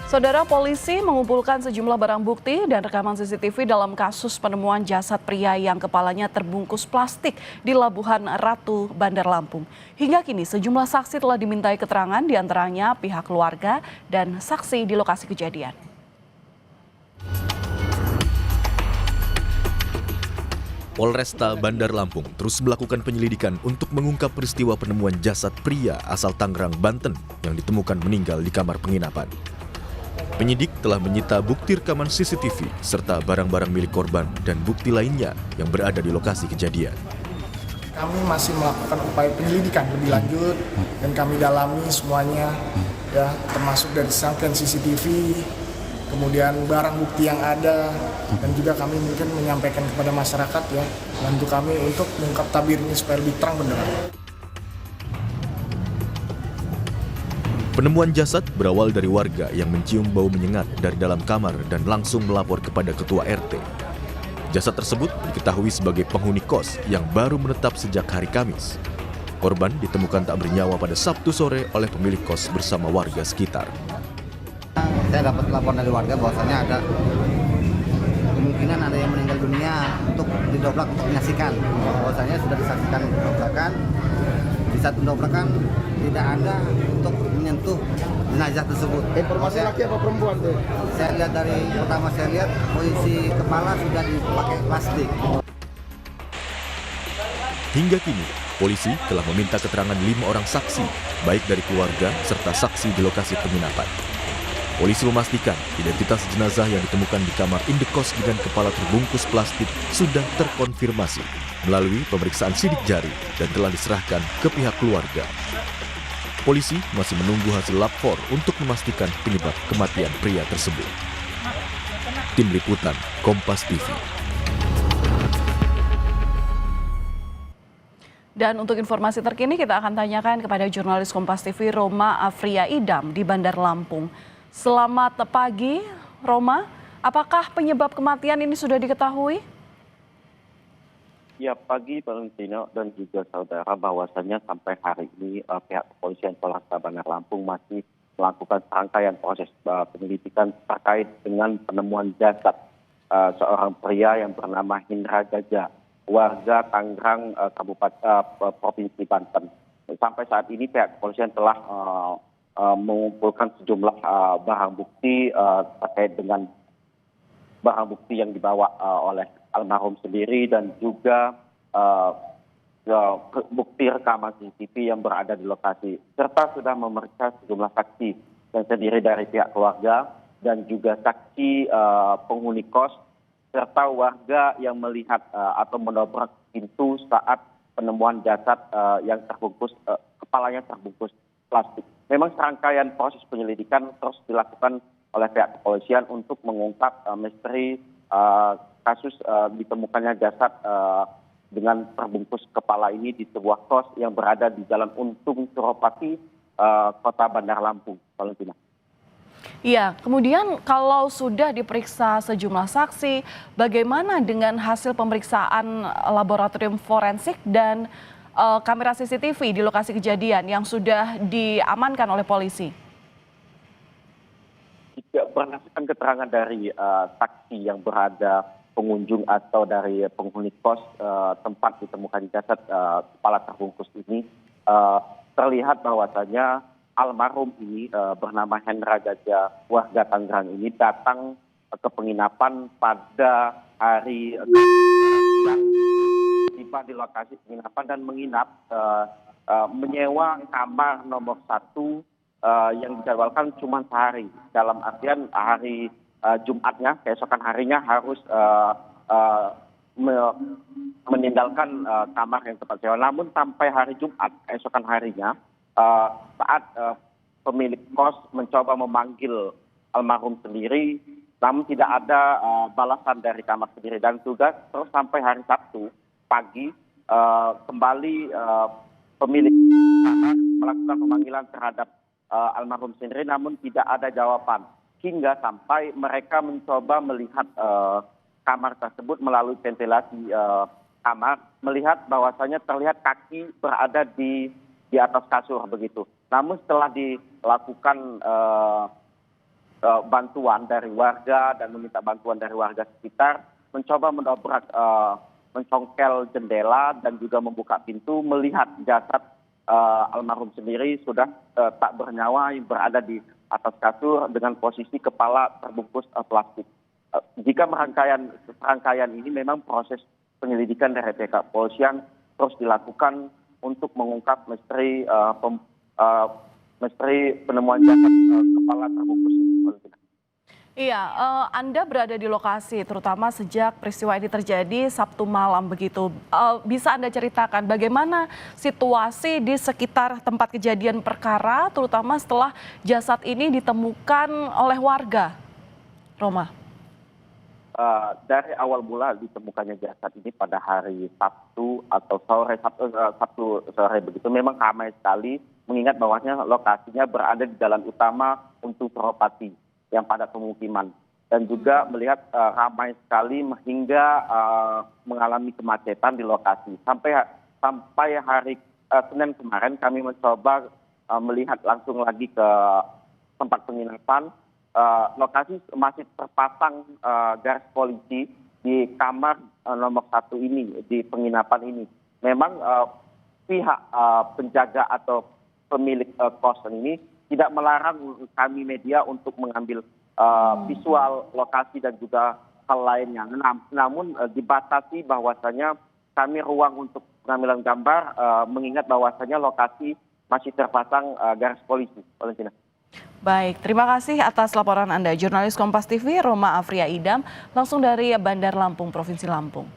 Saudara, polisi mengumpulkan sejumlah barang bukti dan rekaman CCTV dalam kasus penemuan jasad pria yang kepalanya terbungkus plastik di Labuhan Ratu, Bandar Lampung. Hingga kini sejumlah saksi telah dimintai keterangan, diantaranya pihak keluarga dan saksi di lokasi kejadian. Polresta Bandar Lampung terus melakukan penyelidikan untuk mengungkap peristiwa penemuan jasad pria asal Tangerang, Banten yang ditemukan meninggal di kamar penginapan. Penyidik telah menyita bukti rekaman CCTV serta barang-barang milik korban dan bukti lainnya yang berada di lokasi kejadian. Kami masih melakukan upaya penyelidikan lebih lanjut dan kami dalami semuanya, ya, termasuk dari rangkaian CCTV, kemudian barang bukti yang ada, dan juga kami mungkin menyampaikan kepada masyarakat, ya, bantu kami untuk mengungkap tabir ini supaya lebih terang benderang. Penemuan jasad berawal dari warga yang mencium bau menyengat dari dalam kamar dan langsung melapor kepada ketua RT. Jasad tersebut diketahui sebagai penghuni kos yang baru menetap sejak hari Kamis. Korban ditemukan tak bernyawa pada Sabtu sore oleh pemilik kos bersama warga sekitar. Saya dapat laporan dari warga bahwasannya ada kemungkinan ada yang meninggal dunia untuk didobrak untuk menyaksikan. Bahwasanya sudah disaksikan dobrakan. Di saat pendobrakan tidak ada untuk menyentuh jenazah tersebut. Informasi laki apa perempuan tuh? Saya lihat pertama saya lihat posisi kepala sudah dipakai plastik. Hingga kini, polisi telah meminta keterangan 5 orang saksi, baik dari keluarga serta saksi di lokasi penginapan. Polisi memastikan identitas jenazah yang ditemukan di kamar indekos dengan kepala terbungkus plastik sudah terkonfirmasi melalui pemeriksaan sidik jari dan telah diserahkan ke pihak keluarga. Polisi masih menunggu hasil lab-4 untuk memastikan penyebab kematian pria tersebut. Tim Liputan Kompas TV. Dan untuk informasi terkini kita akan tanyakan kepada jurnalis Kompas TV Roma Afria Idam di Bandar Lampung. Selamat pagi, Roma. Apakah penyebab kematian ini sudah diketahui? Ya, pagi Valentino dan juga saudara, bahwasannya sampai hari ini pihak kepolisian Polresta Bandar Lampung masih melakukan serangkaian proses penyelidikan terkait dengan penemuan jasad seorang pria yang bernama Hindra Gajah, warga Tangerang, Kabupaten Provinsi Banten. Sampai saat ini pihak kepolisian telah mengumpulkan sejumlah barang bukti terkait dengan barang bukti yang dibawa oleh almarhum sendiri dan juga bukti rekaman CCTV yang berada di lokasi, serta sudah memeriksa sejumlah saksi yang terdiri dari pihak keluarga dan juga saksi penghuni kos serta warga yang melihat atau mendobrak pintu saat penemuan jasad yang terbungkus kepalanya terbungkus plastik. Memang serangkaian proses penyelidikan terus dilakukan oleh pihak kepolisian untuk mengungkap misteri kasus ditemukannya jasad dengan terbungkus kepala ini di sebuah kos yang berada di Jalan Untung, Suropati, Kota Bandar Lampung, Valentina. Iya, kemudian kalau sudah diperiksa sejumlah saksi, bagaimana dengan hasil pemeriksaan laboratorium forensik dan kamera CCTV di lokasi kejadian yang sudah diamankan oleh polisi? Berdasarkan keterangan dari saksi yang berada pengunjung atau dari penghuni kos tempat ditemukan jasad kepala terbungkus ini, terlihat bahwasanya almarhum ini bernama Hendra Gajah, warga Tangerang ini datang ke penginapan pada hari yang tiba di lokasi penginapan dan menginap menyewa kamar nomor 1 yang dijadwalkan cuma sehari. Dalam artian hari Jumatnya, keesokan harinya harus meninggalkan kamar yang tempat sewa. Namun sampai hari Jumat, keesokan harinya, saat pemilik kos mencoba memanggil almarhum sendiri, namun tidak ada balasan dari kamar sendiri dan tugas terus sampai hari Sabtu pagi kembali pemilik kamar melakukan pemanggilan terhadap almarhum sendiri, namun tidak ada jawaban hingga sampai mereka mencoba melihat kamar tersebut melalui ventilasi kamar, melihat bahwasanya terlihat kaki berada di atas kasur begitu. Namun setelah dilakukan bantuan dari warga dan meminta bantuan dari warga sekitar, mencoba mendobrak mencongkel jendela dan juga membuka pintu melihat jasad almarhum sendiri sudah tak bernyawa yang berada di atas kasur dengan posisi kepala terbungkus plastik. Jika rangkaian ini memang proses penyelidikan dari pihak kepolisian terus dilakukan untuk mengungkap misteri penemuan jasad kepala terbungkus ini. Iya, Anda berada di lokasi terutama sejak peristiwa ini terjadi Sabtu malam begitu. Bisa Anda ceritakan bagaimana situasi di sekitar tempat kejadian perkara terutama setelah jasad ini ditemukan oleh warga? Roma. Dari awal mula ditemukannya jasad ini pada hari Sabtu atau Sabtu sore begitu memang ramai sekali, mengingat bahwasanya lokasinya berada di jalan utama untuk Suropati yang padat pemukiman, dan juga melihat ramai sekali hingga mengalami kemacetan di lokasi. Sampai hari Senin kemarin kami mencoba melihat langsung lagi ke tempat penginapan. Lokasi masih terpasang garis polisi di kamar nomor 1 ini, di penginapan ini. Memang pihak penjaga atau pemilik kos ini tidak melarang kami media untuk mengambil visual lokasi dan juga hal lainnya. Namun dibatasi bahwasanya kami ruang untuk pengambilan gambar mengingat bahwasanya lokasi masih terpasang garis polisi. Valentina. Baik, terima kasih atas laporan Anda. Jurnalis Kompas TV Roma Afria Idam langsung dari Bandar Lampung, Provinsi Lampung.